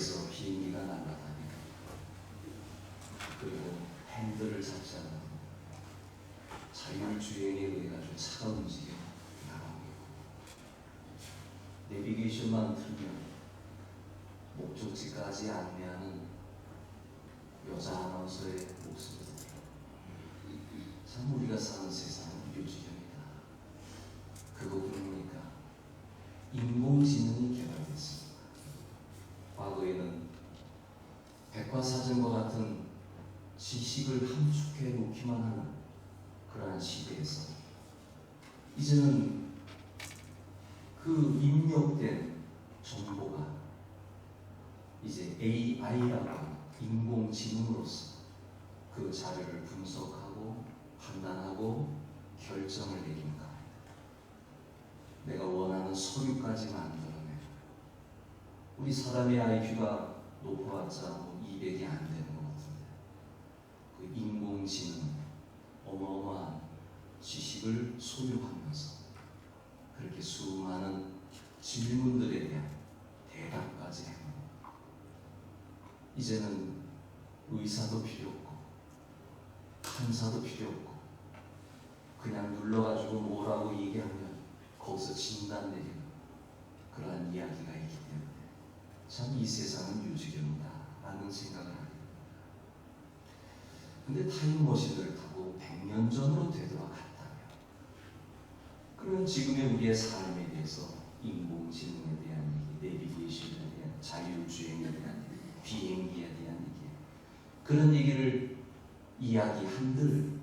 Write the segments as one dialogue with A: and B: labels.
A: 밖에서 비행기가 날아다니고 그리고 핸들을 잡지 않아도 자율주행에 의해 가지고 차가 움직여 나가고 있고 내비게이션만 틀면 목적지까지 안내하는 여자 아나운서의 모습을 참 우리가 사는 세상은 묘지경이다. 그거 그러니까 인공지능이 개발됐습니다. 과거에는 백과사전과 같은 지식을 함축해 놓기만 하는 그러한 시대에서 이제는 그 입력된 정보가 이제 AI라고 하는 인공지능으로서 그 자료를 분석하고 판단하고 결정을 내립니다. 내가 원하는 서류까지 만들어내. 우리 사람의 IQ가 높아봤자 200이 안 되는 것 같은데 그 인공지능 어마어마한 지식을 소유하면서 그렇게 수많은 질문들에 대한 대답까지 합니다. 이제는 의사도 필요 없고 판사도 필요 없고 그냥 눌러가지고 뭐라고 얘기하면 거기서 진단 내리는 그러한 이야기가 있기 때문에 참 이 세상은 묘지경이다 라는 생각을 하게 됩니다. 근데 타임머신을 타고 100년 전으로 되돌아갔다면 그러면 지금의 우리의 삶에 대해서 인공지능에 대한 얘기, 내비게이션에 대한 자율주행에 대한 얘기, 비행기에 대한 얘기 그런 얘기를 이야기한들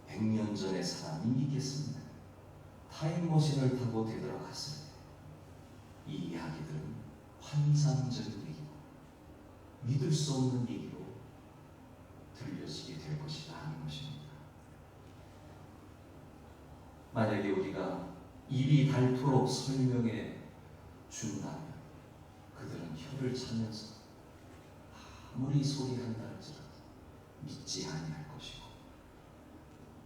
A: 100년 전의 사람이 믿겠습니다. 타임머신을 타고 되돌아갔을 때 이 이야기들은 환상적인 얘기고 믿을 수 없는 얘기로 들려지게 될 것이다 하는 것입니다. 만약에 우리가 입이 닳도록 설명해 준다면 그들은 혀를 차면서 아무리 소리한다 할지라도 믿지 아니할 것이고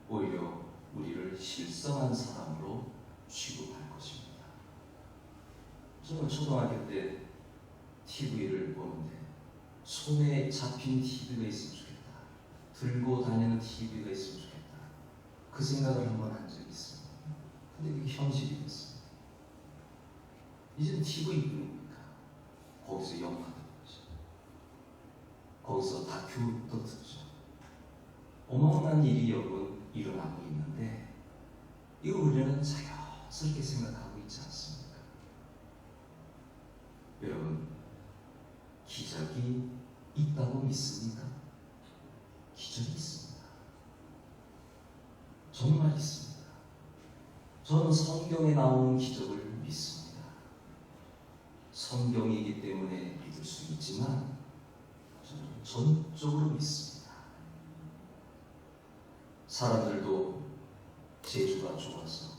A: 오히려 우리를 실성한 사람으로 취급할 것입니다. 저는 초등학교 때 TV를 보는데 손에 잡힌 TV가 있으면 좋겠다. 들고 다니는 TV가 있으면 좋겠다. 그 생각을 한번 한 적이 있어요. 근데 그게 현실이 됐어요. 이제는 TV뿐입니까? 거기서 영화도 보죠. 거기서 다큐도 듣죠. 어마어마한 일이 여러분 일어나고 있는데 이걸 우리는 자연스럽게 생각하고 있지 않습니까? 여러분 기적이 있다고 믿습니까? 기적이 있습니다. 정말 있습니다. 저는 성경에 나오는 기적을 믿습니다. 성경이기 때문에 믿을 수 있지만 저는 전적으로 믿습니다. 사람들도 재주가 좋아서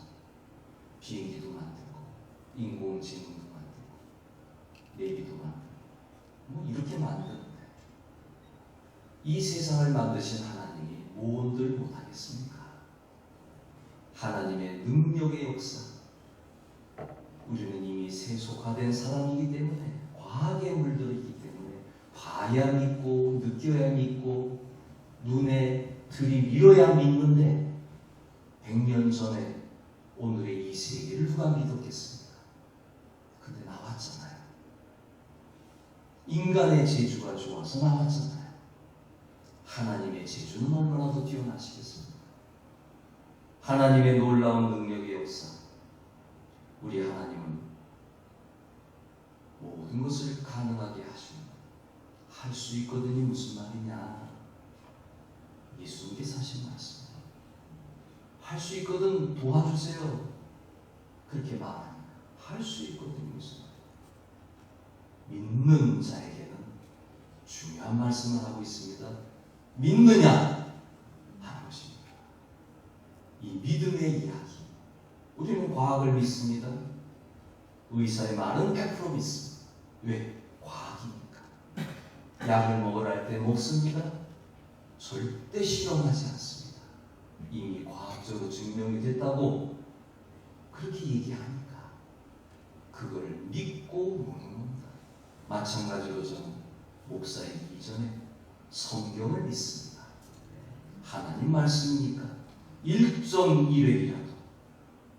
A: 비행기도 만들고 인공지능도 만들고 내비도 만들고 뭐 이렇게 만드는데 이 세상을 만드신 하나님이 뭔들 못하겠습니까? 하나님의 능력의 역사 우리는 이미 세속화된 사람이기 때문에 과학에 물들어 있기 때문에 봐야 믿고 느껴야 믿고 눈에 들이밀어야 믿는데 100년 전에 오늘의 이 세계를 누가 믿었겠습니까? 근데 나왔잖아요. 인간의 재주가 좋아서 나왔잖아요. 하나님의 재주는 얼마나 더 뛰어나시겠습니까? 하나님의 놀라운 능력의 역사 우리 하나님은 모든 것을 가능하게 하십니다. 할 수 있거든이 무슨 말이냐? 예수님께서 하신 말씀. 할 수 있거든 도와주세요. 그렇게 말합니다. 할 수 있거든이 무슨 말이에요? 믿는 자에게는 중요한 말씀을 하고 있습니다. 믿느냐? 하는 것입니다. 이 믿음의 이야기. 우리는 과학을 믿습니다. 의사의 말은 100% 믿습니다. 왜? 과학이니까. 약을 먹으라 할 때 먹습니다. 절대 실험하지 않습니다. 이미 과학적으로 증명이 됐다고 그렇게 얘기하니까 그걸 믿고 먹는 겁니다. 마찬가지로 저는 목사이기 이전에 성경을 믿습니다. 하나님 말씀이니까 1.1회이라도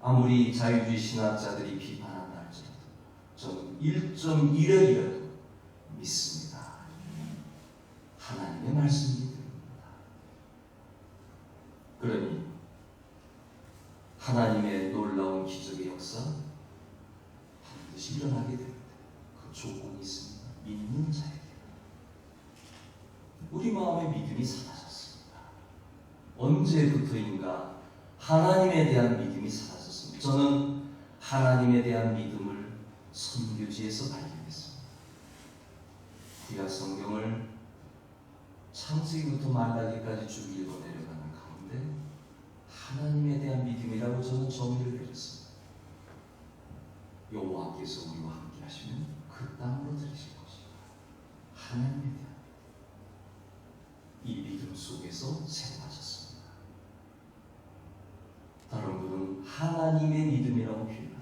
A: 아무리 자유주의 신학자들이 비판한다 할지라도 저는 1.1회이라도 믿습니다. 하나님의 말씀이기 때문입니다. 그러니 하나님의 놀라운 기적의 역사 반드시 일어나게 됩니다. 그 조건이 있습니다. 믿는 자에게. 우리 마음의 믿음이 사라졌습니다. 언제부터인가 하나님에 대한 믿음이 사라졌습니다. 저는 하나님에 대한 믿음을 선교지에서 발견했습니다. 구약 성경을 창세기부터 말라기까지 쭉 읽어 내려가는 가운데 하나님에 대한 믿음이라고 저는 정의를 내렸습니다. 여호와께서 우리와 함께 하시면 그 땅으로 들으실 것이다. 하나님에 대한 이 믿음 속에서 생활하셨습니다. 다른 분은 하나님의 믿음이라고 표현합니다.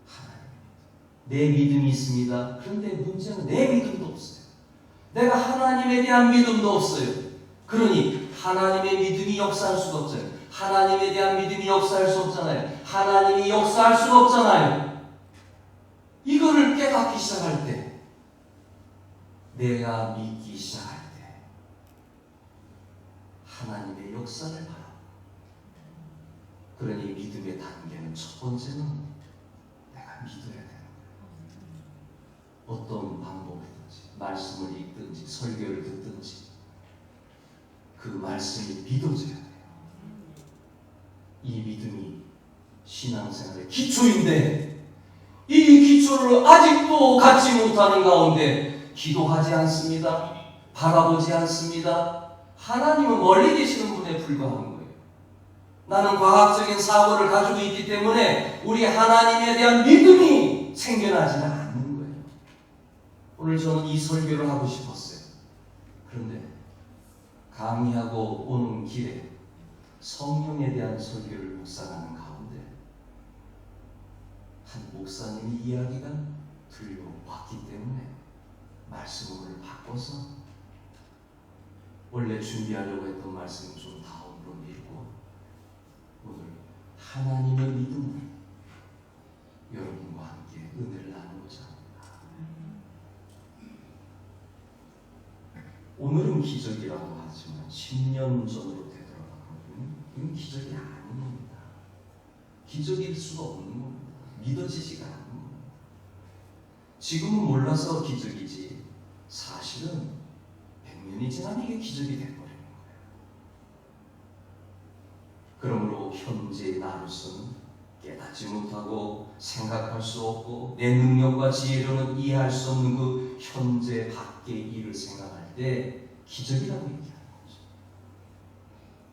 A: 하나님의 믿음. 내 믿음이 있습니다. 그런데 문제는 내 믿음도 없어요. 내가 하나님에 대한 믿음도 없어요. 그러니 하나님의 믿음이 역사할 수가 없잖아요. 하나님에 대한 믿음이 역사할 수 없잖아요. 하나님이 역사할 수가 없잖아요. 이거를 깨닫기 시작할 때, 내가 믿기 시작할 때 하나님의 역사를 바라보고, 그러니 믿음의 단계는 첫 번째는 내가 믿어야 되는 거예요. 어떤 방법이든지 말씀을 읽든지 설교를 듣든지 그 말씀이 믿어져야 돼요. 이 믿음이 신앙생활의 기초인데 이 기초를 아직도 갖지 못하는 가운데 기도하지 않습니다. 바라보지 않습니다. 하나님은 멀리 계시는 분에 불과한 거예요. 나는 과학적인 사고를 가지고 있기 때문에 우리 하나님에 대한 믿음이 생겨나지는 않는 거예요. 오늘 저는 이 설교를 하고 싶었어요. 그런데 강의하고 오는 길에 성령에 대한 설교를 묵상하는 가운데 한 목사님의 이야기가 들려왔기 때문에 말씀을 바꿔서 원래 준비하려고 했던 말씀은 좀 다음으로 밀고 오늘 하나님의 믿음을 여러분과 함께 은혜를 나누고자 합니다. 오늘은 기적이라고 하지만 10년 전으로 되돌아가면 이건 기적이 아닙니다. 기적일 수가 없는 겁니다. 믿어지지가 않는 겁니다. 지금은 몰라서 기적이지 사실은 100년이 지나면 이게 기적이 돼버리는 거예요. 그러므로 현재 나로서는 깨닫지 못하고 생각할 수 없고 내 능력과 지혜로는 이해할 수 없는 그 현재 밖의 일을 생각할 때 기적이라고 얘기하는 거죠.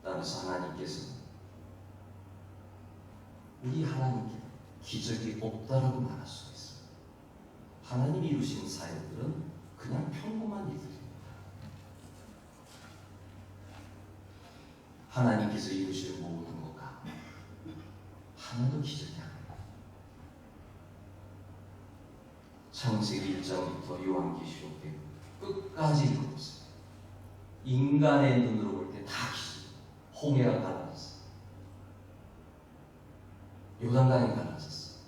A: 따라서 하나님께서 우리 하나님께 기적이 없다라고 말할 수가 있습니다. 하나님이 이루신 사역들은 그냥 평범한 일들입니다. 하나님께서 이루실 모든 것과 하나도 기적이 아닙니다. 창세기 1장부터 요한계시록 끝까지 읽어보세요. 인간의 눈으로 볼 때 다 기적. 홍해가 갈라졌어요. 요단강이 갈라졌어요.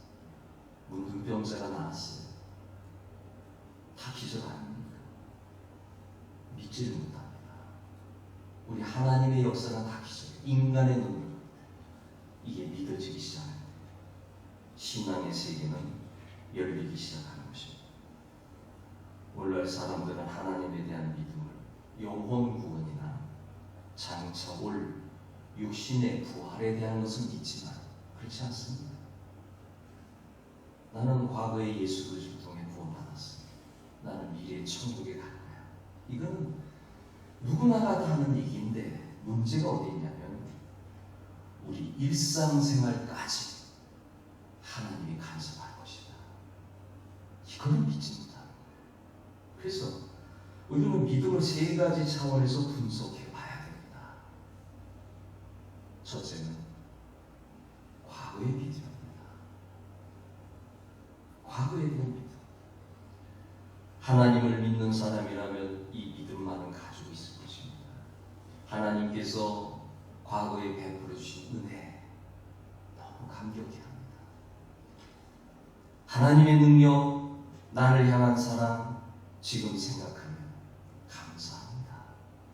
A: 문둥병자가 나왔어요. 다 기적 아닙니까? 믿지를 못합니다. 우리 하나님의 역사가 다 기적이에요. 인간의 눈으로 볼 때 이게 믿어지기 시작합니다. 신앙의 세계는 열리기 시작하는 것입니다. 오늘날 사람들은 하나님에 대한 믿음을 영혼 구원이나 장차 올 육신의 부활에 대한 것을 믿지만 그렇지 않습니다. 나는 과거에 예수 그리스도를 통해 구원받았어. 나는 미래의 천국에 갈 거야. 이건 누구나가 다 하는 얘기인데 문제가 어디 있냐면 우리 일상생활까지 하나님이 간섭할 것이다. 이거는 믿지 못하는 거예요. 그래서 우리는 믿음을 세 가지 차원에서 분석해 봐야 됩니다. 첫째는 과거의 믿음입니다. 과거에 대한 믿음. 하나님을 믿는 사람이라면 이 믿음만은 가지고 있을 것입니다. 하나님께서 과거에 베풀어 주신 은혜 너무 감격해야 합니다. 하나님의 능력, 나를 향한 사랑 지금 생각하면 감사합니다.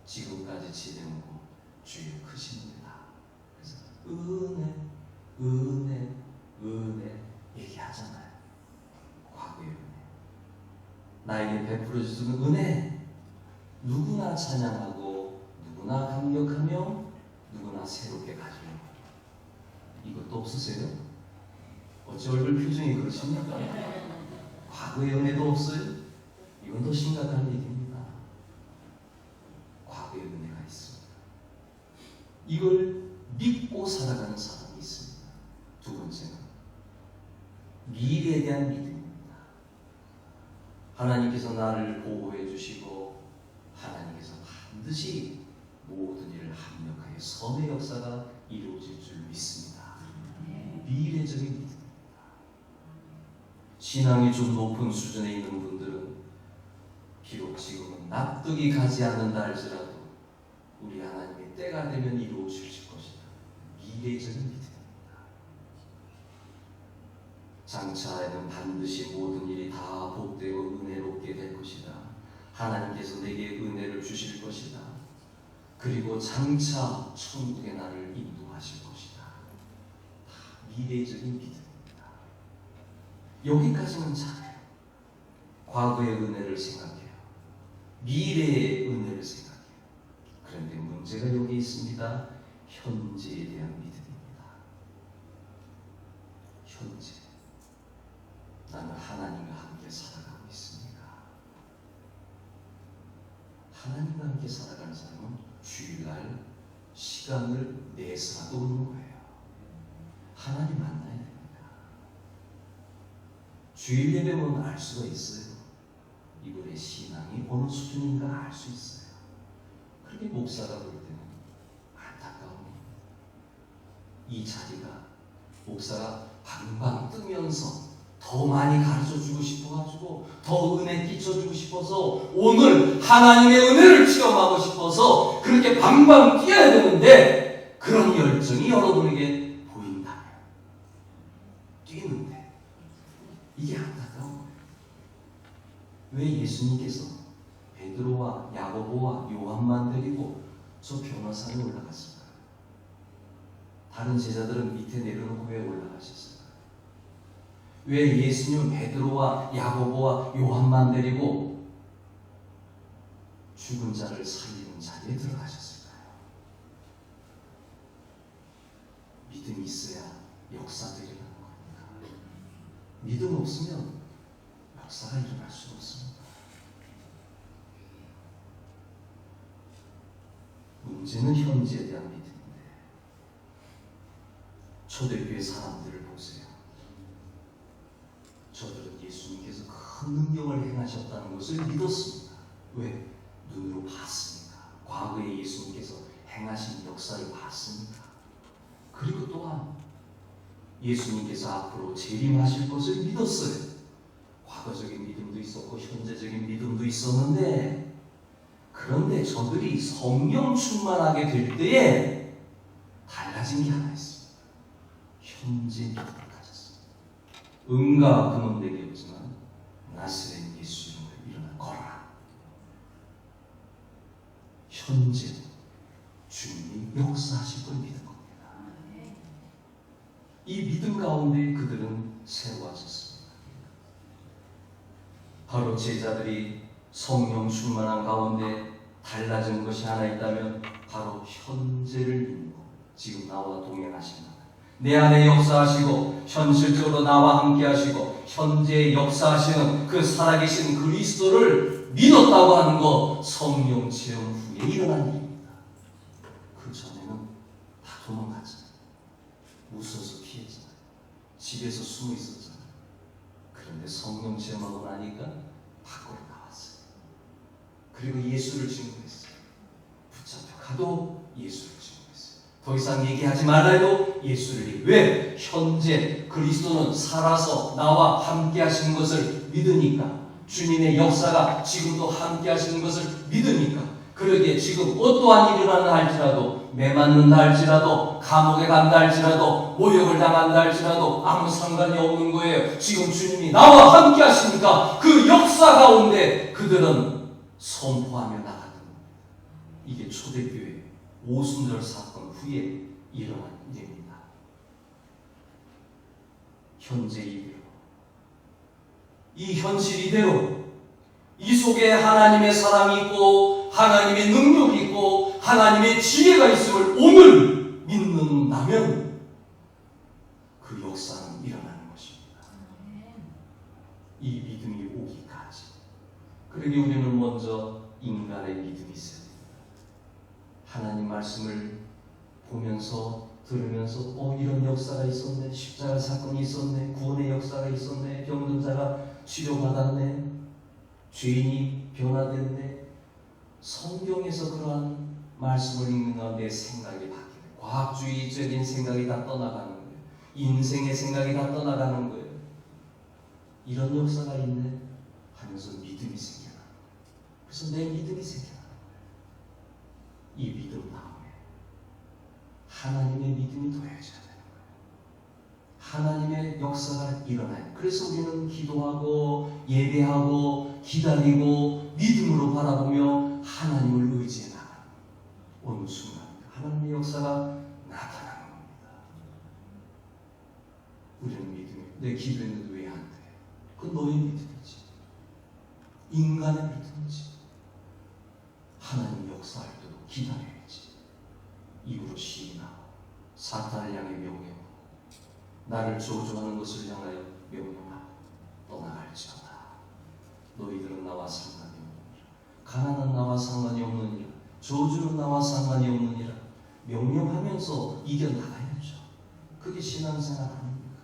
A: 지금까지 지내오고 주의 크십니다. 그래서 은혜, 은혜, 은혜 얘기하잖아요. 과거의 은혜, 나에게 베풀어 주시는 은혜 누구나 찬양하고 누구나 감격하며 누구나 새롭게 가지는 거예요. 이것도 없으세요? 어찌 얼굴 표정이 그러십니까? 과거의 은혜도 없어요? 이건 더 심각한 얘기입니다. 과거의 은혜가 있습니다. 이걸 믿고 살아가는 사람이 있습니다. 두 번째는 미래에 대한 믿음입니다. 하나님께서 나를 보호해 주시고 하나님께서 반드시 모든 일을 합력하여 선의 역사가 이루어질 줄 믿습니다. 미래적인 믿음입니다. 신앙이 좀 높은 수준에 있는 분들은 비록 지금은 납득이 가지 않는다 할지라도 우리 하나님의 때가 되면 이루어질 것이다. 미래적인 믿음입니다. 장차에는 반드시 모든 일이 다 복되고 은혜롭게 될 것이다. 하나님께서 내게 은혜를 주실 것이다. 그리고 장차 천국에 나를 인도하실 것이다. 다 미래적인 믿음입니다. 여기까지는 잘해요. 과거의 은혜를 생각해요. 미래의 은혜를 생각해요. 그런데 문제가 여기 있습니다. 현재에 대한 믿음입니다. 현재. 나는 하나님과 함께 살아가고 있습니다. 하나님과 함께 살아가는 사람은 주일날 시간을 내서라도 오는 거예요. 하나님 만나야 됩니다. 주일 예배면 알 수가 있어요. 이분의 신앙이 어느 수준인가 알 수 있어요. 그렇게 목사가 볼 때는 안타까운 이 자리가 목사가 방방 뜨면서 더 많이 가르쳐주고 싶어가지고 더 은혜 끼쳐주고 싶어서 오늘 하나님의 은혜를 체험하고 싶어서 그렇게 방방 뛰어야 되는데 그런 열정이 여러분에게 보인다면 뛰는데 이게 안타까운 거예요. 왜 예수님께서 베드로와 야고보와 요한만 데리고 저 변화산에 올라갔을까요? 다른 제자들은 밑에 내려놓고 왜 올라가셨을까요? 왜 예수님은 베드로와 야고보와 요한만 데리고 죽은 자를 살리는 자리에 들어가셨을까요? 믿음이 있어야 역사도 일어나는 겁니다. 믿음 없으면 역사가 일어날 수 없습니다. 문제는 현재에 대한 믿음인데 초대교회 사람들을 보세요. 저들은 예수님께서 큰 능력을 행하셨다는 것을 믿었습니다. 왜? 눈으로 봤으니까. 과거에 예수님께서 행하신 역사를 봤으니까. 그리고 또한 예수님께서 앞으로 재림하실 것을 믿었어요. 과거적인 믿음도 있었고 현재적인 믿음도 있었는데 그런데 저들이 성령 충만하게 될 때에 달라진 게 하나 있습니다. 현재 믿음을 가졌습니다. 은과 금은 내게 없지만 나스렛 예수 이름으로 일어나 걸어라. 현재 주님이 역사하실 걸 믿은 겁니다. 이 믿음 가운데 그들은 세워졌습니다. 바로 제자들이 성령 충만한 가운데 달라진 것이 하나 있다면 바로 현재를 믿는 것. 지금 나와 동행하신다. 내 안에 역사하시고 현실적으로 나와 함께 하시고 현재에 역사하시는 그 살아계신 그리스도를 믿었다고 하는 것, 성령 체험 후에 일어난 일입니다. 그 전에는 다 도망갔잖아요. 무서워서 피했잖아요. 집에서 숨어 있었잖아요. 그런데 성령 체험하고 나니까 밖으로 나왔어요. 그리고 예수를 증거했어요. 붙잡혀 가도 예수를 증거했어요. 더 이상 얘기하지 말라 해도 예수를 얘기해요. 왜? 현재 그리스도는 살아서 나와 함께 하시는 것을 믿으니까 주님의 역사가 지금도 함께 하시는 것을 믿으니까 그러기에 지금 어떠한 일이 일어나는 할지라도 매 맞는다 할지라도 감옥에 간다 할지라도 모욕을 당한다 할지라도 아무 상관이 없는 거예요. 지금 주님이 나와 함께 하시니까 그 역사 가운데 그들은 선포하며 나가는 이게 초대교회 오순절 사건 후에 일어난 일입니다. 현재 이대로 이 현실 이대로 이 속에 하나님의 사랑이 있고 하나님의 능력이 있고 하나님의 지혜가 있음을 오늘 믿는다면 그 역사는 일어나는 것입니다. 이 믿음이 오기까지. 그러기 우리는 먼저 인간의 믿음이 있어야 됩니다. 하나님 말씀을 보면서 들으면서 이런 역사가 있었네, 십자가 사건이 있었네, 구원의 역사가 있었네, 병든 자가 치료받았네, 죄인이 변화됐네. 성경에서 그러한 말씀을 읽는 가운데 생각이 바뀌는, 과학주의적인 생각이 다 떠나가는 거예요. 인생의 생각이 다 떠나가는 거예요. 이런 역사가 있네 하면서 믿음이 생겨나는 거예요. 그래서 내 믿음이 생겨나는 거예요. 이 믿음 다음에 하나님의 믿음이 더해져야 되는 거예요. 하나님의 역사가 일어나요. 그래서 우리는 기도하고 예배하고 기다리고 믿음으로 바라보며 하나님을 의지해 나가는 어느 순간 하나님의 역사가 나타나는 겁니다. 우리는 믿음이 내 기도했는데 왜 안 돼? 그건 너의 믿음이지. 인간의 믿음이지. 하나님 역사할 때도 기다려야지. 입으로 시인하고 사탄을 향해 명령하고 나를 저주하는 것을 향하여 명령하고 떠나갈지어다. 너희들은 나와 상관이 없느니라. 가난은 나와 상관이 없느니라. 저주는 나와 상관이 없느니라. 명령하면서 이겨나가야죠. 그게 신앙생활 아닙니까?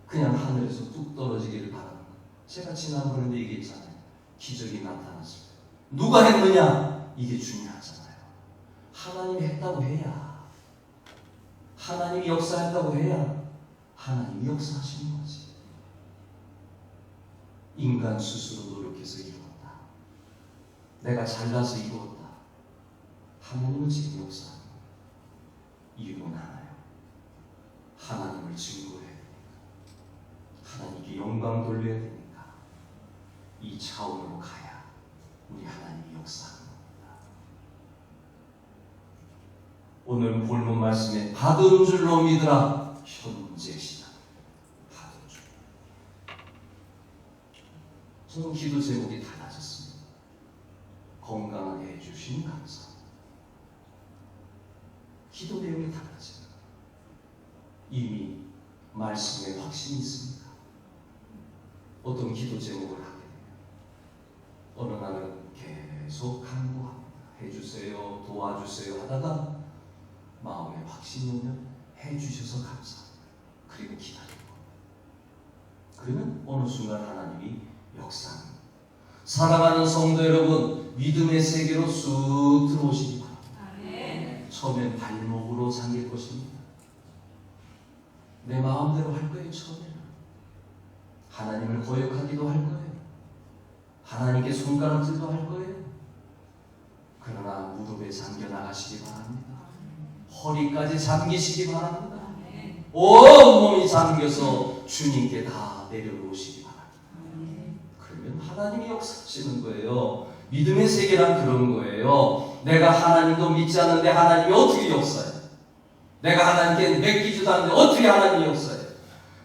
A: 그냥 하늘에서 뚝 떨어지기를 바라는 것. 제가 지난번에도 얘기했잖아요. 기적이 나타났을 때 누가 했느냐? 이게 중요하잖아요. 하나님이 했다고 해야, 하나님이 역사했다고 해야 하나님이 역사하시는 거지. 인간 스스로 노력해서 이루었다, 내가 잘나서 이루었다. 하나님은 지금 역사하는 거예요. 이유는 하나요. 하나님을 증거해야 되니까, 하나님께 영광 돌려야 되니까 이 차원으로 가야 우리 하나님이 역사하는 겁니다. 오늘 본문 말씀에 받은 줄로 믿으라. 현재 시간 받은 줄. 저는 기도 제목이 달라졌습니다. 건강하게 해주신 감사. 기도 내용이 달라져요. 이미 말씀에 확신이 있습니다. 어떤 기도 제목을 하게 돼요. 어느 날은 계속 간구합니다. 해주세요, 도와주세요 하다가 마음에 확신이 오면 해주셔서 감사합니다. 그리고 기다리고, 그러면 어느 순간 하나님이 역사합니다. 사랑하는 성도 여러분, 믿음의 세계로 쑥 들어오시기 바랍니다. 처음엔 발목으로 잠길 것입니다. 내 마음대로 할 거예요. 처음에는 하나님을 거역하기도 할 거예요. 하나님께 손가락질도 할 거예요. 그러나 무릎에 잠겨 나가시기 바랍니다. 허리까지 잠기시기 바랍니다. 온몸이 잠겨서 주님께 다 내려놓으시기 바랍니다. 그러면 하나님이 역사하시는 거예요. 믿음의 세계란 그런 거예요. 내가 하나님도 믿지 않는데 하나님이 어떻게 역사해요? 내가 하나님께 맡기지도 않는데 어떻게 하나님이 역사해요?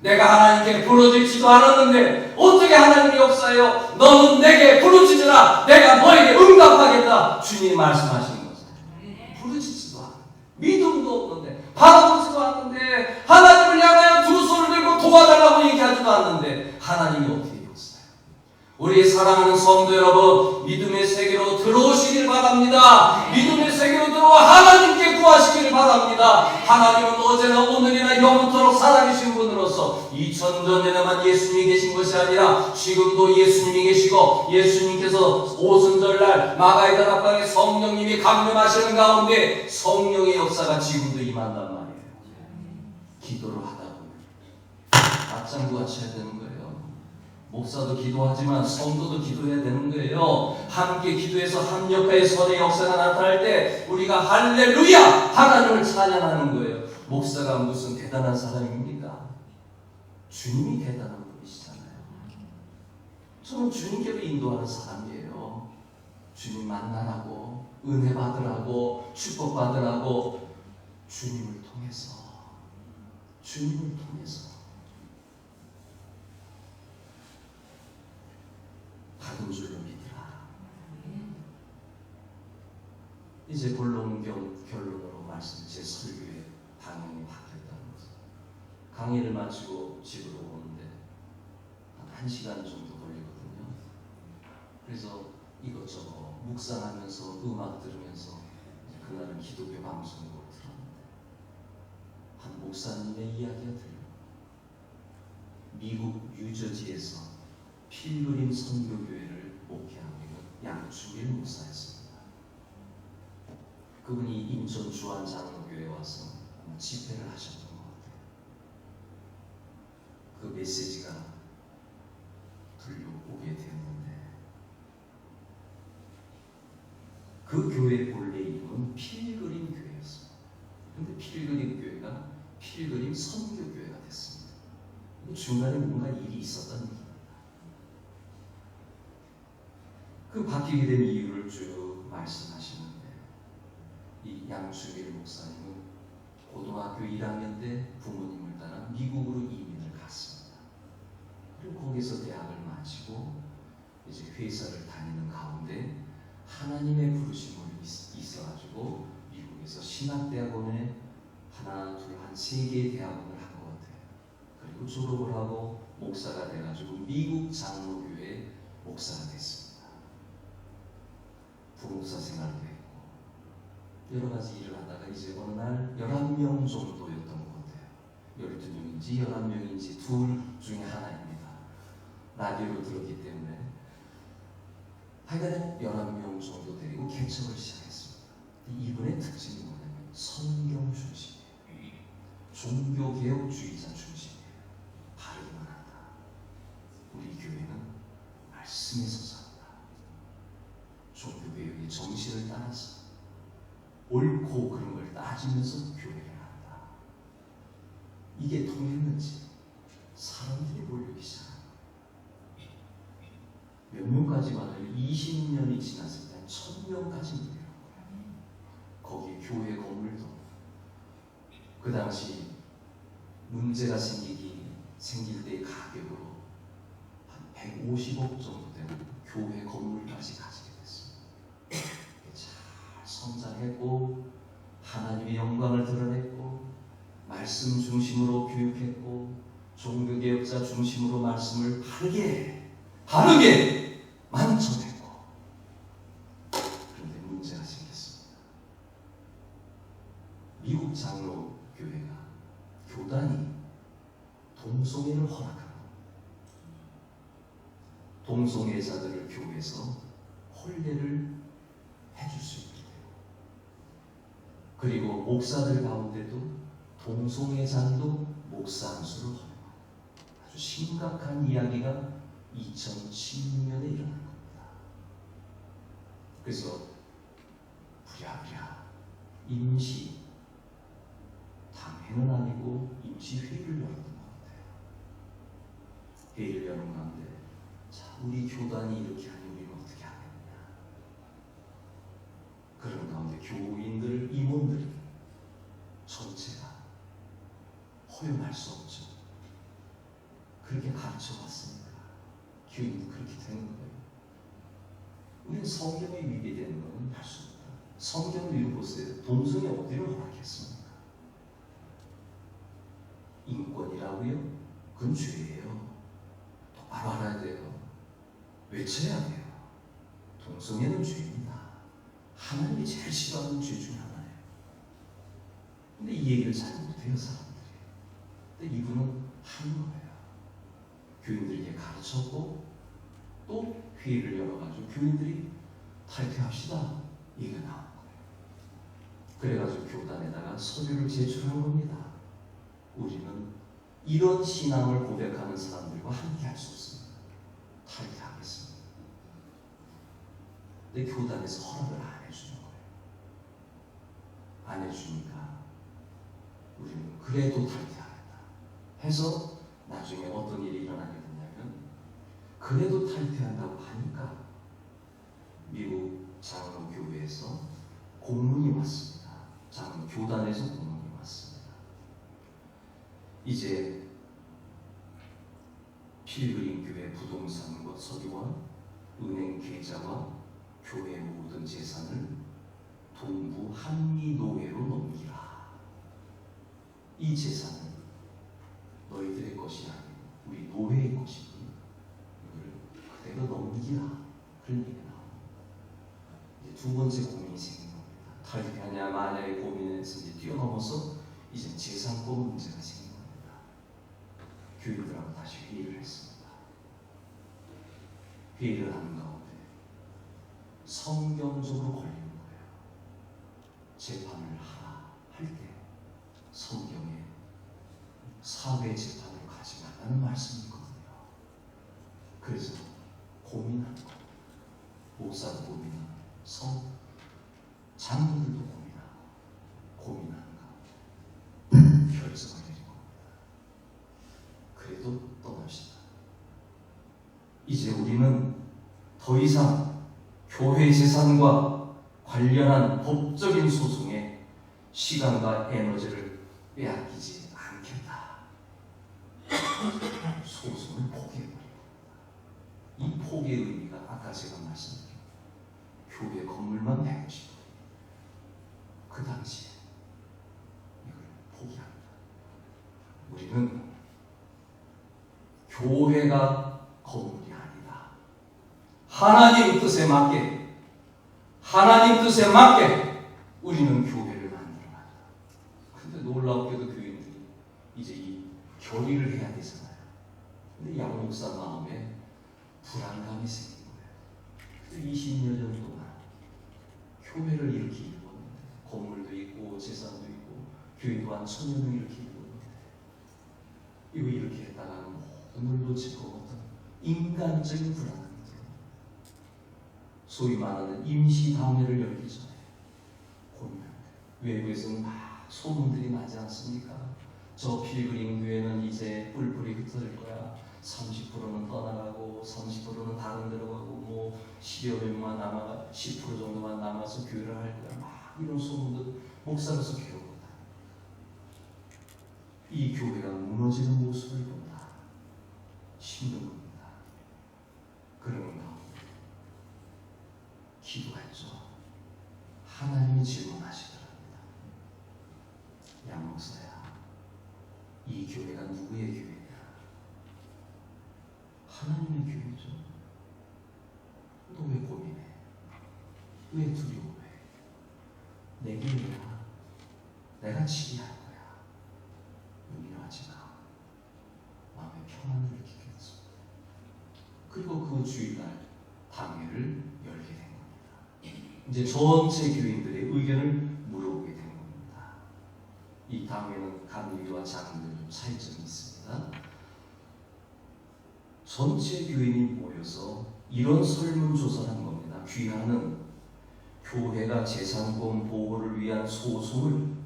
A: 내가 하나님께 부르짖지도 않았는데 어떻게 하나님이 역사해요? 너는 내게 부르짖으라, 내가 너에게 응답하겠다. 주님이 말씀하시는 거죠. 부르짖지도 않는데, 믿음도 없는데, 바라보지도 않는데, 하나님을 향하여 두 손을 들고 도와달라고 얘기하지도 않는데 하나님이 어떻게 역사해요? 우리 사랑하는 성도 여러분, 믿음의 세계로 들어오시길 바랍니다. 믿음의 세계로 들어와 하나님께 구하시기를 바랍니다. 하나님은 어제나 오늘이나 영원토록 살아계신 분으로서 2000년 전에만 예수님이 계신 것이 아니라 지금도 예수님이 계시고, 예수님께서 오순절날 마가의 다락방에 성령님이 강림하시는 가운데 성령의 역사가 지금도 임한단 말이에요. 기도를 하다 보면 맞장구가 쳐야 되는 거예요. 목사도 기도하지만 성도도 기도해야 되는 거예요. 함께 기도해서 합력하여 선의 역사가 나타날 때 우리가 할렐루야! 하나님을 찬양하는 거예요. 목사가 무슨 대단한 사람입니까? 주님이 대단한 분이시잖아요. 저는 주님께로 인도하는 사람이에요. 주님 만나라고, 은혜 받으라고, 축복 받으라고, 주님을 통해서 받은 줄로 믿으라. 이제 결론으로 제 설교의 방향이 바뀌었다는 거죠. 강의를 마치고 집으로 오는데 한 1시간 정도 걸리거든요. 그래서 이것저것 묵상하면서 음악 들으면서 그날은 기독교 방송으로 들었는데 한 목사님의 이야기가 들려요. 미국 뉴저지에서 필그림 선교교회를 목회하고 있는 양충일 목사였습니다. 그분이 인천 주안장로교회에 와서 집회를 하셨던 것 같아요. 그 메시지가 들려오게 되었는데 그 교회 본래 이름은 필그림 교회였어요. 그런데 필그림 교회가 필그림 선교교회가 됐습니다. 중간에 뭔가 일이 있었던 얘기입니다. 그 바뀌게 된 이유를 쭉 말씀하시는데 이 양충일 목사님은 고등학교 1학년 때 부모님을 따라 미국으로 이민을 갔습니다. 그리고 거기서 대학을 마치고 이제 회사를 다니는 가운데 하나님의 부르심을 있어가지고 미국에서 신학대학원에 하나, 둘, 한 3개의 대학원을 한 것 같아요. 그리고 졸업을 하고 목사가 돼가지고 미국 장로교회 목사가 됐습니다. 부목사 생활도 했고 여러 가지 일을 하다가 이제 어느 날 11명 정도였던 것 같아요. 12명인지 11명인지 둘 중에 하나입니다. 라디오로 들었기 때문에 하여간 11명 정도 데리고 개척을 시작했습니다. 이분의 특징이 뭐냐면 성경 중심이에요. 종교개혁주의자 중심이에요. 바르기만 한다. 우리 교회는 말씀에서 산다. 종교개혁의 정신을 따라서 옳고 그런 걸 따지면서 교회를 한다. 이게 통했는지 사람들이 몰리기 시작합니다. 몇 명까지만 해도 20년이 지났을 때 1000명까지 몰려온 거예요. 거기에 교회 건물도 그 당시 문제가 생길 때의 가격으로 한 150억 정도 되는 교회 건물까지 가지게 됐습니다. 잘 성장했고 하나님의 영광을 드러냈고 말씀 중심으로 교육했고 종교개혁자 중심으로 말씀을 바르게만 전했고 그런데 문제가 생겼습니다. 미국 장로교회가 교단이 동성애를 허락하고 동성애자들을 교회에서 혼례를 해줄 수 있게 되고 그리고 목사들 가운데도 동성애자도 목사 한 수를 허용하고 아주 심각한 이야기가 2016년에 일어난 겁니다. 그래서 부랴부랴 임시 당회는 아니고 임시회의를 열었던 것 같아요. 회의를 여는 가운데 자, 우리 교단이 이렇게 하니 우리는 어떻게 하겠냐. 그런 가운데 교인들, 임원들 전체가 허용할 수 없죠. 그렇게 가르쳐 왔습니다. 교인도 그렇게 되는 거예요. 우리는 성경에 위배되는 것은 할 수 없다. 성경을 읽어보세요. 동성애 어디를 허락했습니까? 인권이라고요? 그건 죄예요. 똑바로 알아야 돼요. 외쳐야 돼요. 동성애는 죄입니다. 하나님이 제일 싫어하는 죄 중에 하나예요. 근데 이 얘기를 잘 못해요, 사람들이. 근데 이분은 한 거예요. 교인들에게 가르쳤고 또 회의를 열어가지고 교인들이 탈퇴합시다 얘기가 나온 거예요. 그래가지고 교단에다가 서류를 제출한 겁니다. 우리는 이런 신앙을 고백하는 사람들과 함께 할 수 없습니다. 탈퇴하겠습니다. 근데 교단에서 허락을 안 해주는 거예요. 안 해주니까 우리는 그래도 탈퇴하겠다 해서 나중에 어떤 일이 일어나게 됐냐면, 그래도 탈퇴한다고 하니까 미국 장로교회에서 공문이 왔습니다. 장로교단에서 공문이 왔습니다. 이제 필그림 교회 부동산과 서류와 은행 계좌와 교회 모든 재산을 동부 한미노회로 넘기라. 이 재산은 너희들의 것이 아니고 우리 노회의 것이니 이걸 그대로 넘기라. 그런 얘기가 나옵니다. 이제 두 번째 고민이 생긴 겁니다. 탈퇴하냐 마냐의 고민에서 이제 뛰어넘어서 이제 재산권 문제가 생긴 겁니다. 교인들하고 다시 회의를 했습니다. 회의를 하는 가운데 성경적으로 걸리는 거예요. 재판을 하라 할 때 성경에 사회 재판으로 가지 말라는 말씀이 있거든요. 그래서 고민하는 거예요. 목사도 고민하고 장로들도 고민하는 가운데 결정을 내린 겁니다. 그래도 떠납시다. 이제 우리는 더 이상 교회 재산과 관련한 법적인 소송에 시간과 에너지를 빼앗기지 않겠다. 소송을 포기해버립니다. 이 포기의 의미가 아까 제가 말씀드린 교회 건물만 150원. 그 당시에 이걸 포기합니다. 우리는 교회가 건물이 아니다. 하나님 뜻에 맞게, 하나님 뜻에 맞게 우리는 교회를 만들어간다. 근데 놀랍게도 교인들이 이제 이 결의를 해야 되잖아요. 근데 양 목사 마음에 불안감이 생긴 거예요. 20여 년 동안 교회를 이렇게 일궜는데, 건물도 있고 재산도 있고 교인도 한 1000명을 이렇게 일궜는데, 이거 이렇게 했다가는 모든 걸 놓칠 것 같은 인간적인 불안함이 들어요. 소위 말하는 임시당회를 열기 전에 고민합니다. 외부에서는 막 소문들이 나지 않습니까? 저 필그림 교회는 이제 뿔뿔이 흩어질 거야. 30%는 떠나가고 30%는 다른 데로 가고 뭐 10여 명만 남아 10% 정도만 남아서 교회를 할 거야. 막 이런 소문들 목사로서 괴롭거든. 이 교회가 무너지는 모습을 본다. 힘든 겁니다. 그런가 기도했죠. 하나님이 질문하시더랍니다. 양 목사야, 이 교회가 누구의 교회냐? 하나님의 교회죠. 너 왜 고민해? 왜 두려워해? 내 교회야. 내가 치리할 거야. 염려하지 마. 마음의 평안을 느끼겠어. 그리고 그 주일날 당회를 열게 된 겁니다. 이제 전체 교인들의 의견을 물어보게 된 겁니다. 이 당회는 감리교와 장로들 좀 차이점이 있습니다. 전체 교인이 모여서 이런 설문조사를 한 겁니다. 귀하는 교회가 재산권 보호를 위한 소송을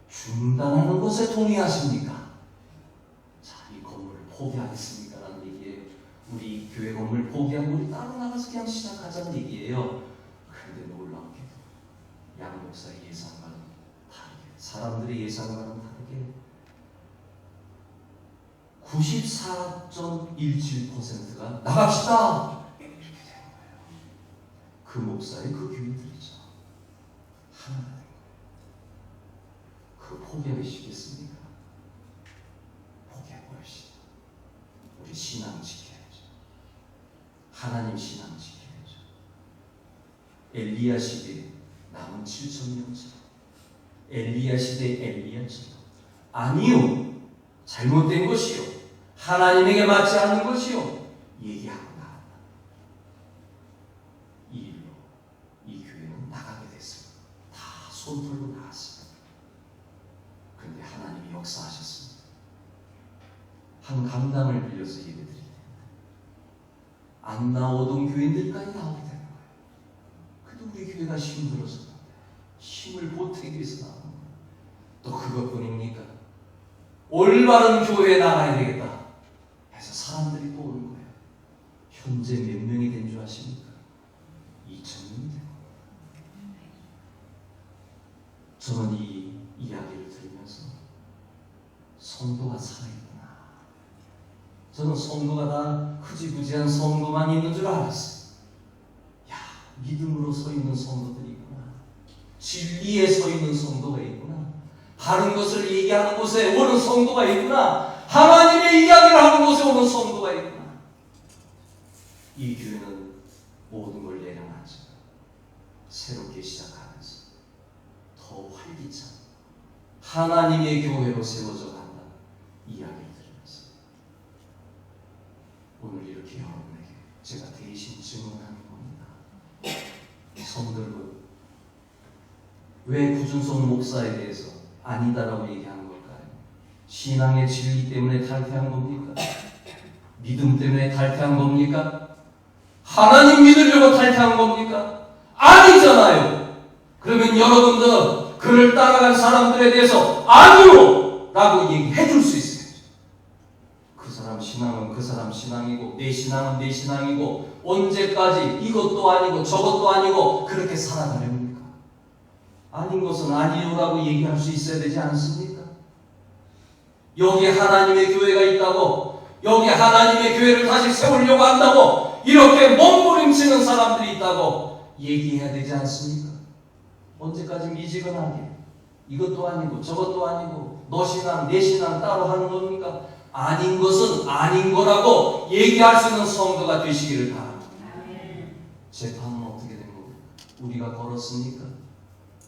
A: 중단하는 것에 동의하십니까? 자, 이 건물을 포기하겠습니까? 라는 얘기예요. 우리 교회 건물 포기하고 우리 따로 나가서 그냥 시작하자는 얘기예요. 그런데 놀랍게도 양 목사의 예상과는 다르게, 사람들의 예상과는 다르게 94.17%가 나갑시다! 이렇게 된 거예요. 그 목사의 그 교인들이죠. 하나가 된 거예요. 그 포기하시겠습니까? 포기해버립시다. 우리 신앙 지켜야죠. 하나님 신앙 지켜야죠. 엘리야 시대에 남은 7,000명처럼, 엘리야 시대의 엘리야처럼, 아니요, 잘못된 것이요, 하나님에게 맞지 않는 것이요, 얘기하고 나간다. 이 일로 이 교회는 나가게 됐습니다. 다 손 풀고 나갔습니다. 그런데 하나님이 역사하셨습니다. 강당을 빌려서 예배드릴 때 안 나오던 교인들까지 나오게 되는 거예요. 그래도 우리 교회가 힘들어서 힘을 보태기 위해서 나오는 거예요. 또 그것뿐입니까? 올바른 교회에 나가야 되겠다 해서 사람들이 또 오는 거예요. 현재 몇 명이 된 줄 아십니까? 2,000명이 된 거예요. 저는 이 이야기를 들으면서 성도가 살아있구나. 저는 성도가 다 흐지부지한 성도만 있는 줄 알았어요. 야, 믿음으로 서 있는 성도들이 있구나. 진리에 서 있는 성도가 있구나. 바른 것을 얘기하는 곳에 오는 성도가 있구나. 하나님의 이야기를 하는 곳에 오는 성도가 있구나. 이 교회는 모든 걸 내려놨죠. 새롭게 시작하면서 더 활기찬 하나님의 교회로 세워져 간다. 이야기를 들으면서 오늘 이렇게 여러분에게 제가 대신 증언하는 겁니다. 성들은 왜 구준성 목사에 대해서 아니다라고 얘기하는 걸까요? 신앙의 진리 때문에 탈퇴한 겁니까? 믿음 때문에 탈퇴한 겁니까? 하나님 믿으려고 탈퇴한 겁니까? 아니잖아요. 그러면 여러분들은 그를 따라간 사람들에 대해서 아니요! 라고 얘기해 줄 수 있어요. 그 사람 신앙은 그 사람 신앙이고 내 신앙은 내 신앙이고 언제까지 이것도 아니고 저것도 아니고 그렇게 살아가렵니까? 아닌 것은 아니요라고 얘기할 수 있어야 되지 않습니까? 여기 하나님의 교회가 있다고, 여기 하나님의 교회를 다시 세우려고 한다고 이렇게 몸부림치는 사람들이 있다고 얘기해야 되지 않습니까? 언제까지 미지근하게 이것도 아니고 저것도 아니고 너 신앙 내 신앙 따로 하는 겁니까? 아닌 것은 아닌 거라고 얘기할 수 있는 성도가 되시기를 바랍니다. 재판은 어떻게 된 겁니까? 우리가 걸었습니까?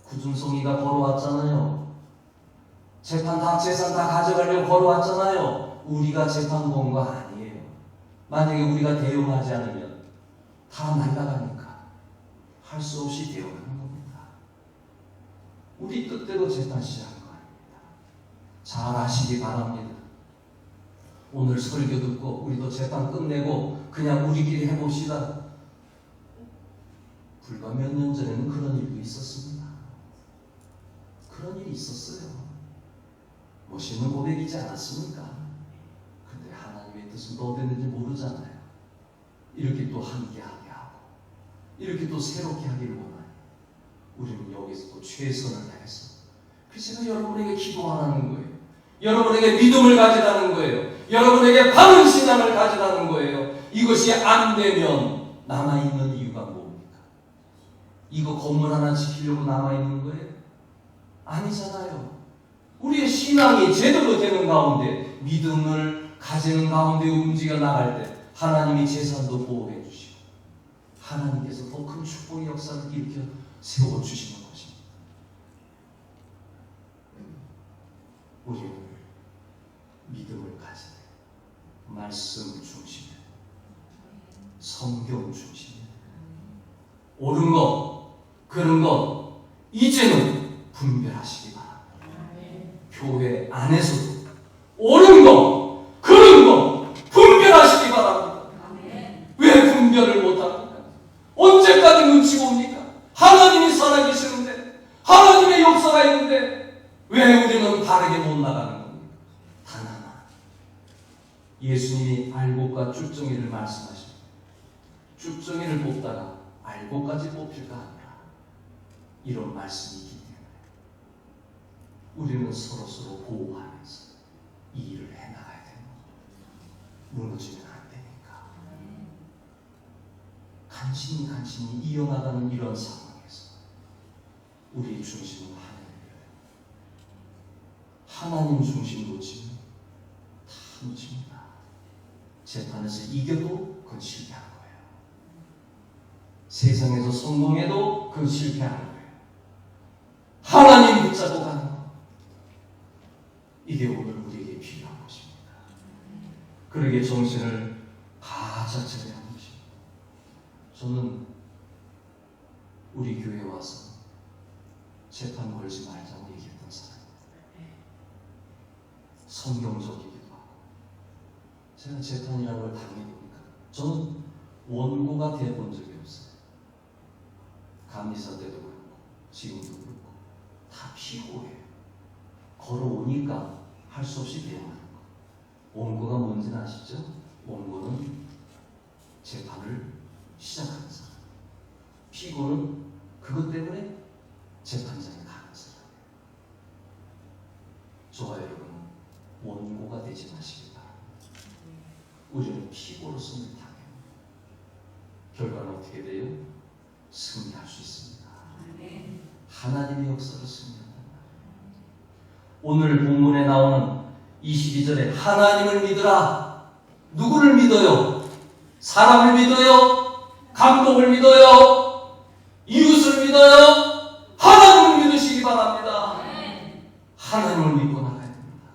A: 구준송이가 걸어왔잖아요. 재판 다 재산 다 가져가려고 걸어왔잖아요. 우리가 재판 건 거 아니에요. 만약에 우리가 대응하지 않으면 다 날아가니까 할 수 없이 대응하는 겁니다. 우리 뜻대로 재판 시작한 거 아닙니다. 잘 아시기 바랍니다. 오늘 설교 듣고 우리도 재판 끝내고 그냥 우리끼리 해봅시다. 불과 몇 년 전에는 그런 일도 있었습니다. 그런 일이 있었어요. 멋있는 고백이지 않았습니까? 근데 하나님의 뜻은 또 어땠는지 모르잖아요. 이렇게 또 함께하게 하고 이렇게 또 새롭게 하기를 원하요. 우리는 여기서 또 최선을 다해서 그래서 제가 여러분에게 기도하라는 거예요. 여러분에게 믿음을 가지라는 거예요. 여러분에게 바른 신앙을 가지라는 거예요. 이것이 안 되면 남아있는 이유가 뭡니까? 이거 건물 하나 지키려고 남아있는 거예요? 아니잖아요. 우리의 신앙이 제대로 되는 가운데 믿음을 가지는 가운데 움직여 나갈 때 하나님이 재산도 보호해 주시고 하나님께서 더 큰 축복의 역사를 일으켜 세워주시는 것입니다. 우리는 믿음을 가지되 말씀 중심에 성경 중심에 옳은 것 그른 것 이제는 분별하시기 바랍니다. 교회 안에서도 옳은 것 그른 것 분별하시기 바랍니다. 왜 분별을 못합니까? 언제까지 눈치 봅니까? 하나님이 살아계시는데 하나님의 역사가 있는데 왜 우리는 바르게 못 나가는 겁니까? 단 하나 예수님이 알곡과 쭉정이를 말씀하십니다. 쭉정이를 뽑다가 알곡까지 뽑힐까 하느라 이런 말씀이 있기 때문에 우리는 서로서로 보호하면서 이 일을 해나가야 되는 겁니다. 무너지면 안 되니까. 간신히 이어나가는 이런 상황에서 우리의 중심은 하나님 중심 놓치면 다 놓칩니다. 재판에서 이겨도 그건 실패한 거예요. 세상에서 성공해도 그건 실패하는 거예요. 하나님 붙잡고 가는 것, 이게 오늘 우리에게 필요한 것입니다. 그러게 정신을 가장 차려야 하는 것입니다. 저는 우리 교회에 와서 재판 걸지 말자고 얘기했던 사람입니다. 성경적이기도 하고 제가 재판이라는 걸 당해보니까 저는 원고가 되어본 적이 없어요. 감리사 때도 그렇고 지금도 그렇고 다 피고예요. 걸어오니까 할 수 없이 대응하는 거. 원고가 뭔지는 아시죠? 원고는 재판을 시작하는 사람. 피고는 그것 때문에 재판장에 가는 사람. 저와 여러분은 원고가 되지 마시기 바랍니다. 우리는 피고로서 당해요. 결과는 어떻게 돼요? 승리할 수 있습니다. 하나님의 역사로 승리한단 말이에요. 오늘 본문에 나오는 22절에 하나님을 믿으라. 누구를 믿어요? 사람을 믿어요? 감독을 믿어요? 이웃을 믿어요? 하나님을 믿으시기 바랍니다. 하나님을 믿고 나가야 됩니다.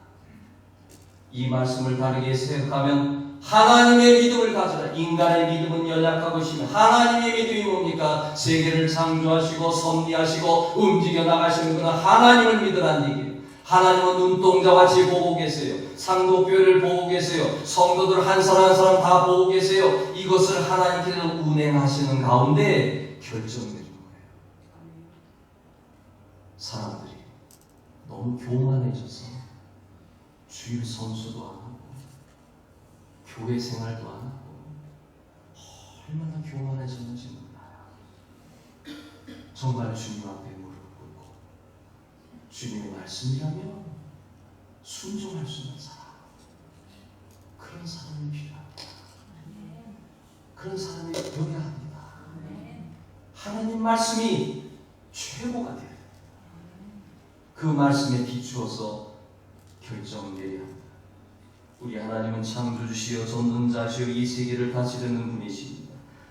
A: 이 말씀을 다르게 생각하면 하나님의 믿음을 가져라. 인간의 믿음은 연약하고 심해. 하나님의 믿음이 뭡니까? 세계를 창조하시고 섭리하시고 움직여 나가시는 그는 하나님을 믿으라는 얘기예요. 하나님은 눈동자같이 보고 계세요. 상도교회를 보고 계세요. 성도들 한 사람 한 사람 다 보고 계세요. 이것을 하나님께서 운행하시는 가운데 결정되는 거예요. 사람들이 너무 교만해져서 주일 선수도 안 하고 교회 생활도 안 하고 얼마나 교만해졌는지 몰라요. 정말 주님 앞에 무릎 꿇고 주님의 말씀이라며 순종할 수 있는 사람, 그런 사람이 필요합니다. 그런 사람이 되어야 합니다. 하나님 말씀이 최고가 되어야 됩니다. 그 말씀에 비추어서 결정 내려야 합니다. 우리 하나님은 창조주시여 전능자시여 이 세계를 다스리는 분이십니다.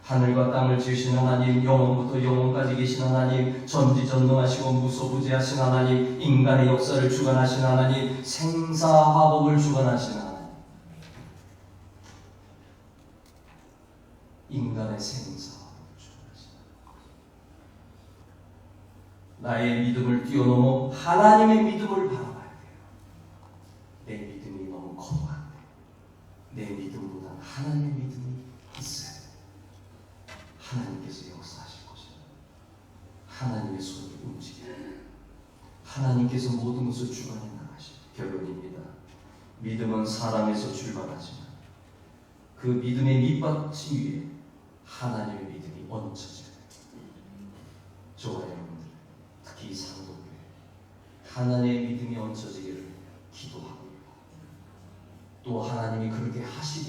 A: 하늘과 땅을 지으신 하나님, 영원부터 영원까지 계신 하나님, 전지전능하시고 무소부재하신 하나님, 인간의 역사를 주관하신 하나님, 생사화복을 주관하신 하나님, 인간의 생사화복을 주관하신 하나님. 나의 믿음을 뛰어넘어 하나님의 믿음을 바라봐야 돼요. 내 믿음이 너무 거부한데 내 믿음보다 하나님의 믿음이 있어야 돼요. 하나님께서 역사하실 것입니다. 하나님의 손이 움직여요. 하나님께서 모든 것을 주관해 나가시죠. 결론입니다. 믿음은 사람에서 출발하지만 그 믿음의 밑받침 위에 하나님의 믿음이 얹혀져요. 저와 여러분들, 특히 상도교회 하나님의 믿음이 얹혀지기를 기도하고 또 하나님이 그렇게 하시기